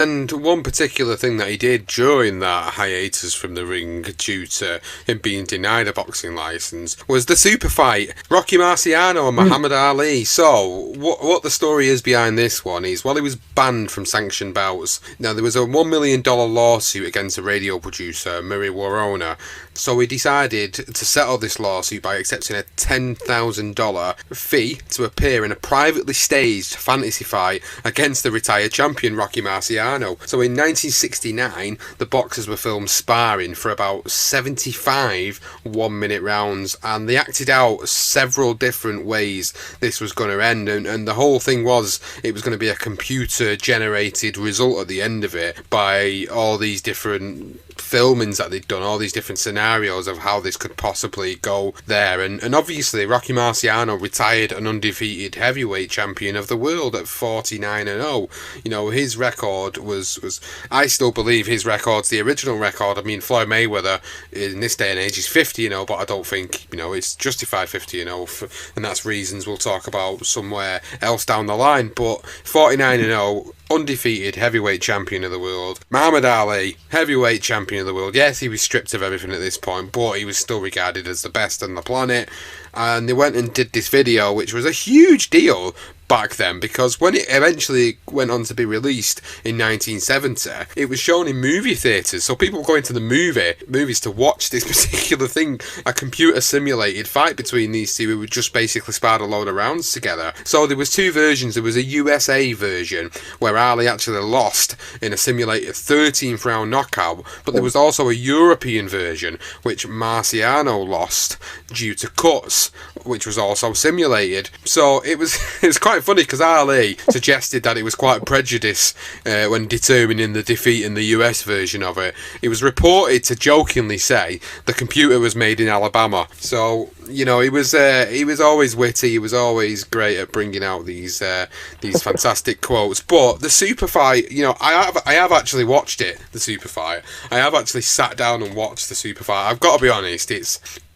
And one particular thing that he did during that hiatus from the ring due to him being denied a boxing license was the super fight. Rocky Marciano and Muhammad Ali. So, what the story is behind this one is, while he was banned from sanctioned bouts, now there was a $1 million lawsuit against a radio producer, Murray Warona. So he decided to settle this lawsuit by accepting a $10,000 fee to appear in a privately staged fantasy fight against the retired champion Rocky Marciano. So in 1969, the boxers were filmed sparring for about 75 one-minute rounds, and they acted out several different ways this was going to end, and the whole thing was it was going to be a computer-generated result at the end of it by all these different filmings that they'd done, all these different scenarios of how this could possibly go there, and obviously Rocky Marciano retired an undefeated heavyweight champion of the world at 49-0. You know, his record was I still believe his record's the original record. I mean, Floyd Mayweather in this day and age is 50-0, but I don't think, it's justified 50-0, and that's reasons we'll talk about somewhere else down the line. But 49-0, undefeated heavyweight champion of the world. Muhammad Ali, heavyweight champion of the world. Yes, he was stripped of everything at this point, but he was still regarded as the best on the planet. And they went and did this video, which was a huge deal back then, because when it eventually went on to be released in 1970, it was shown in movie theatres, so people were going to the movies to watch this particular thing, a computer simulated fight between these two who would just basically sparred a load of rounds together. So there was two versions. There was a USA version where Ali actually lost in a simulated 13th round knockout, but there was also a European version which Marciano lost due to cuts, which was also simulated. So it was quite funny, because Ali suggested that it was quite prejudice when determining the defeat in the US version of it. It was reported to jokingly say the computer was made in Alabama. So he was always witty. He was always great at bringing out these fantastic quotes. But the super fight, I have actually watched it. The super fight. I have actually sat down and watched the super fight. I've got to be honest.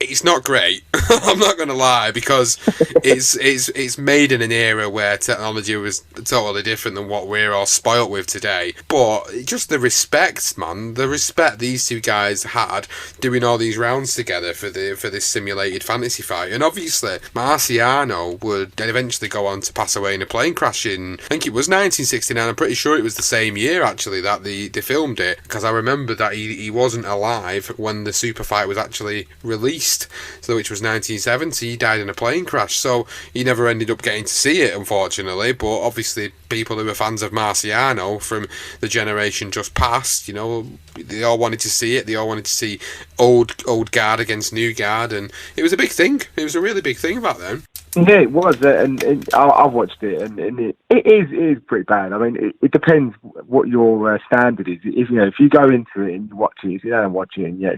It's not great. I'm not going to lie, because it's made in an era where technology was totally different than what we're all spoilt with today. But just the respect, man, the respect these two guys had doing all these rounds together for this simulated fantasy fight. And obviously, Marciano would then eventually go on to pass away in a plane crash in, I think it was 1969. I'm pretty sure it was the same year actually that they filmed it, because I remember that he wasn't alive when the super fight was actually released. So which was 1970, he died in a plane crash, so he never ended up getting to see it, unfortunately. But obviously people who were fans of Marciano from the generation just past, they all wanted to see it. They all wanted to see old guard against new guard, and it was a big thing. It was a really big thing back then. Yeah, it was, and I watched it, and it is pretty bad. I mean, it depends what your standard is. If you go into it and you watch it, if you don't watch it and you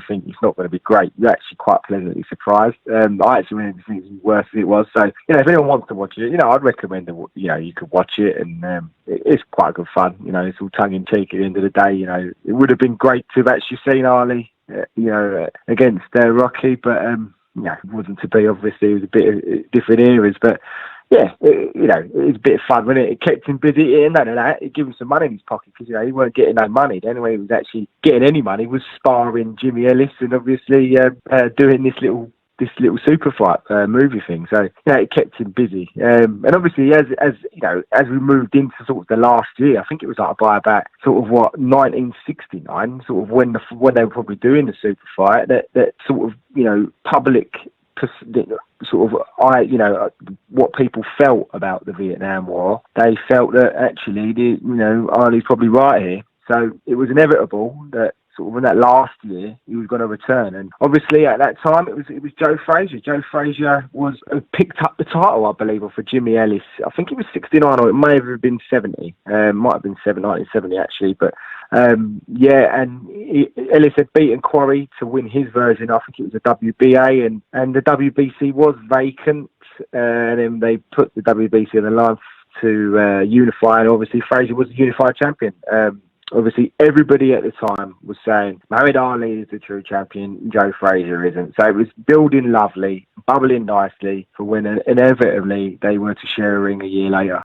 think it's not going to be great, you're actually quite pleasantly surprised. I actually didn't think it was worse as it was. So if anyone wants to watch it, I'd recommend that you could watch it, and it's quite good fun. It's all tongue in cheek at the end of the day. It would have been great to have actually seen Ali, against Rocky, but. It wasn't to be, obviously. It was a bit of different eras, but yeah, it was a bit of fun, wasn't it? It kept him busy, and that, it gave him some money in his pocket, because he weren't getting no money. The only way he was actually getting any money was sparring Jimmy Ellis, and obviously doing this little super fight movie thing. So it kept him busy, and obviously as we moved into sort of the last year, I think it was by about sort of 1969, sort of when they were probably doing the super fight, that sort of public sort of what people felt about the Vietnam War. They felt that actually Ali's probably right here. So it was inevitable that sort of in that last year he was going to return, and obviously at that time it was Joe Frazier. Joe Frazier picked up the title, I believe, for Jimmy Ellis. I think it was 69, or it may have been 70. Might have been 1970 actually, but and Ellis had beaten Quarry to win his version. I think it was a WBA, and the WBC was vacant, and then they put the WBC on the line to unify, and obviously Frazier was the unified champion. Obviously, everybody at the time was saying Muhammad Ali is the true champion, Joe Frazier isn't. So it was building lovely, bubbling nicely for when inevitably they were to share a ring a year later.